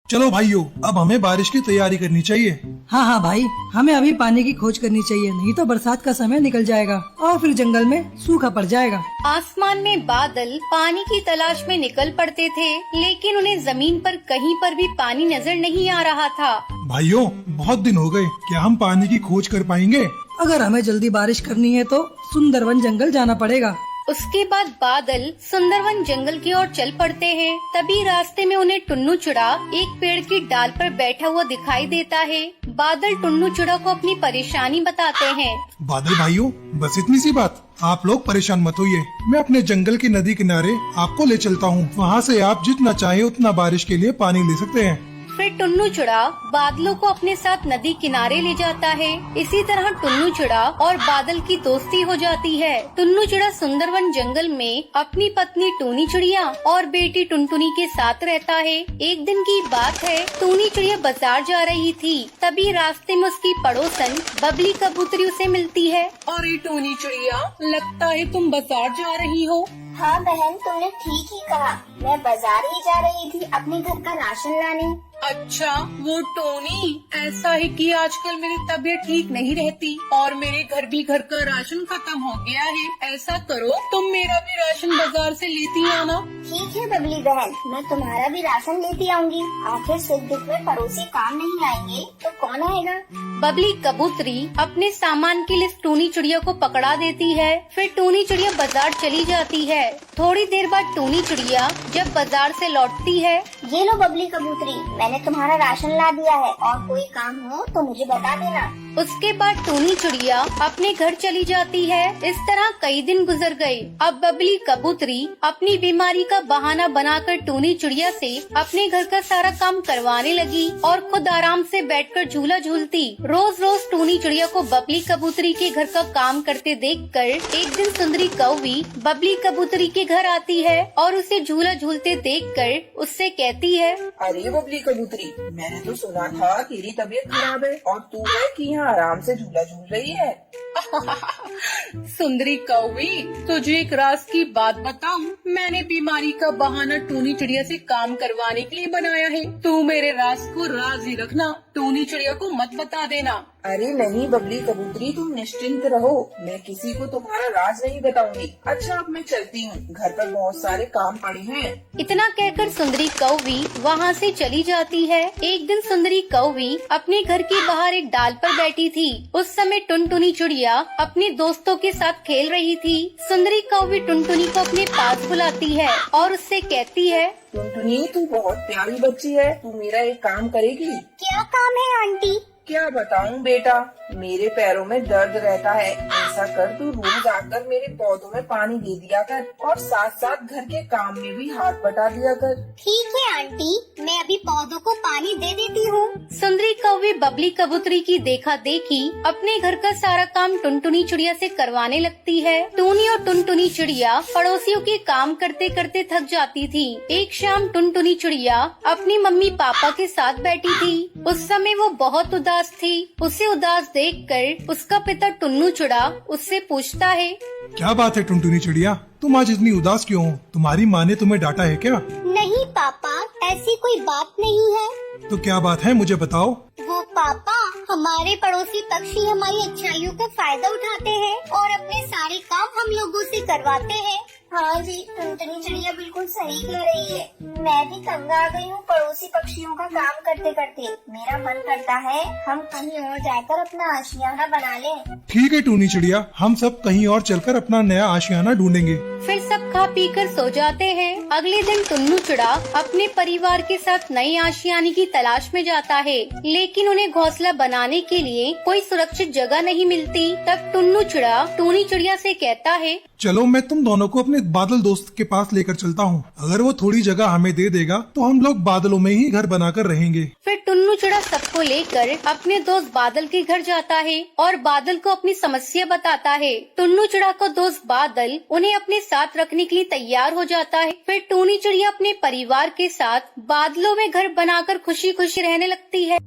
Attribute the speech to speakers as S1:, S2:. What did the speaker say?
S1: चलो भाइयों, अब हमें बारिश की तैयारी करनी चाहिए।
S2: हाँ हाँ भाई, हमें अभी पानी की खोज करनी चाहिए, नहीं तो बरसात का समय निकल जाएगा और फिर जंगल में सूखा पड़ जाएगा।
S3: आसमान में बादल पानी की तलाश में निकल पड़ते थे, लेकिन उन्हें जमीन पर कहीं पर भी पानी नजर नहीं आ रहा था।
S1: भाइयों, बहुत दिन हो गए, क्या हम पानी की खोज कर पाएंगे?
S2: अगर हमें जल्दी बारिश करनी है तो सुंदरवन जंगल जाना पड़ेगा।
S3: उसके बाद बादल सुंदरवन जंगल की ओर चल पड़ते हैं। तभी रास्ते में उन्हें टुन्नू चिड़ा एक पेड़ की डाल पर बैठा हुआ दिखाई देता है। बादल टुन्नू चिड़ा को अपनी परेशानी बताते हैं।
S1: बादल भाइयों, बस इतनी सी बात, आप लोग परेशान मत होइए। मैं अपने जंगल की नदी किनारे आपको ले चलता हूँ। वहाँ से आप जितना चाहे उतना बारिश के लिए पानी ले सकते हैं।
S3: फिर टुन्नू चिड़ा बादलों को अपने साथ नदी किनारे ले जाता है। इसी तरह टुन्नू चिड़ा और बादल की दोस्ती हो जाती है। टुन्नू चिड़ा सुंदरवन जंगल में अपनी पत्नी टूनी चिड़िया और बेटी टुनटुनी के साथ रहता है। एक दिन की बात है, टूनी चिड़िया बाजार जा रही थी। तभी रास्ते में उसकी पड़ोसन बबली कबूतरी उसे मिलती है।
S4: अरे टूनी चिड़िया, लगता है तुम बाजार जा रही हो।
S5: हाँ बहन, तुमने ठीक ही कहा। मैं बाजार ही जा रही थी अपने घर का राशन लाने।
S4: अच्छा, वो टोनी, ऐसा है कि आजकल मेरी तबीयत ठीक नहीं रहती और मेरे घर का राशन खत्म हो गया है। ऐसा करो, तुम मेरा भी राशन बाजार से लेती आना।
S5: ठीक है बबली बहन, मैं तुम्हारा भी राशन लेती आऊंगी। आखिर सुख दुख में पड़ोसी काम नहीं आएंगे तो कौन आएगा।
S3: बबली कबूतरी अपने सामान के लिए टूनी चिड़िया को पकड़ा देती है। फिर टूनी चिड़िया बाजार चली जाती है। थोड़ी देर बाद टूनी चिड़िया जब बाजार से लौटती है,
S5: ये लो बबली कबूतरी, मैंने तुम्हारा राशन ला दिया है और कोई काम हो तो मुझे बता देना।
S3: उसके बाद टूनी चिड़िया अपने घर चली जाती है। इस तरह कई दिन गुजर गए। अब बबली कबूतरी अपनी बीमारी का बहाना बनाकर टूनी चिड़िया से अपने घर का सारा काम करवाने लगी और खुद आराम से बैठकर झूला झूलती। रोज रोज टूनी चिड़िया को बबली कबूतरी के घर का काम करते देखकर एक दिन सुंदरी कौवी बबली कबूतरी के घर आती है और उसे झूला झूलते देखकर उससे कहती है,
S6: अरे बबली कबूतरी, मैंने तो सुना था तेरी तबीयत खराब है और तू है कि यहाँ आराम से झूला झूल रही है।
S4: सुंदरी कौवी, तुझे एक राज की बात बताऊं? मैंने बीमारी का बहाना टूनी चिड़िया से काम करवाने के लिए बनाया है। तू मेरे राज को राज ही रखना, टूनी चिड़िया को मत बता देना।
S6: अरे नहीं बबली कबूतरी, तुम निश्चिंत रहो, मैं किसी को तुम्हारा राज नहीं बताऊंगी। अच्छा, अब मैं चलती हूँ, घर पर बहुत सारे काम पड़े हैं।
S3: इतना कहकर सुंदरी कौवी वहाँ से चली जाती है। एक दिन सुंदरी कौवी अपने घर के बाहर एक डाल पर बैठी थी। उस समय टुनटुनी चिड़िया अपने दोस्तों के साथ खेल रही थी। सुंदरी कौवी टुनटुनी को अपने पास बुलाती है और उससे कहती है,
S6: टुनटुनी, तू बहुत प्यारी बच्ची है, तू मेरा एक काम करेगी?
S5: क्या काम है आंटी?
S6: क्या बताऊं बेटा, मेरे पैरों में दर्द रहता है। ऐसा कर, तू रोज आकर मेरे पौधों में पानी दे दिया कर और साथ साथ घर के काम में भी हाथ बटा दिया कर।
S5: ठीक है आंटी, मैं अभी पौधों को पानी दे देती हूँ।
S3: सुंदरी कौवी बबली कबूतरी की देखा देखी अपने घर का सारा काम टुनटुनी चिड़िया से करवाने लगती है। टूनी और टुनटुनी चिड़िया पड़ोसियों के काम करते करते थक जाती थी। एक शाम टुनटुनी चिड़िया अपनी मम्मी पापा के साथ बैठी थी। उस समय वो बहुत उदास थी। उसे उदास देखकर उसका पिता टुन्नू चिड़ा उससे पूछता है,
S1: क्या बात है टुनटुनी चिड़िया, तुम आज इतनी उदास क्यों हो? तुम्हारी माँ ने तुम्हें डांटा है क्या?
S5: नहीं पापा, ऐसी कोई बात नहीं है।
S1: तो क्या बात है, मुझे बताओ।
S5: वो पापा, हमारे पड़ोसी पक्षी हमारी अच्छाइयों का फायदा उठाते हैं और अपने सारे काम हम लोगों से करवाते हैं। हाँ जी, टुनटुनी चिड़िया बिल्कुल सही कह रही है। मैं भी तंग आ गई हूँ पड़ोसी पक्षियों का काम करते करते। मेरा मन करता है हम कहीं और जाकर अपना आशियाना बना लें।
S1: ठीक है टूनी चिड़िया, हम सब कहीं और चलकर अपना नया आशियाना ढूंढेंगे।
S3: फिर सब खा पी कर सो जाते हैं। अगले दिन टुन्नू चिड़ा अपने परिवार के साथ नई आशियाने की तलाश में जाता है, लेकिन उन्हें घोंसला बनाने के लिए कोई सुरक्षित जगह नहीं मिलती। तब टुन्नू चिड़ा टूनी चिड़िया से कहता है,
S1: चलो मैं तुम दोनों को अपने बादल दोस्त के पास लेकर चलता हूँ। अगर वो थोड़ी जगह हमें दे देगा तो हम लोग बादलों में ही घर बनाकर रहेंगे।
S3: फिर टुन्नू चिड़ा सबको लेकर अपने दोस्त बादल के घर जाता है और बादल को अपनी समस्या बताता है। टुन्नू चिड़ा को दोस्त बादल उन्हें अपने साथ रखने के लिए तैयार हो जाता है। फिर टूनी चिड़िया अपने परिवार के साथ बादलों में घर बनाकर खुशी खुशी रहने लगती है।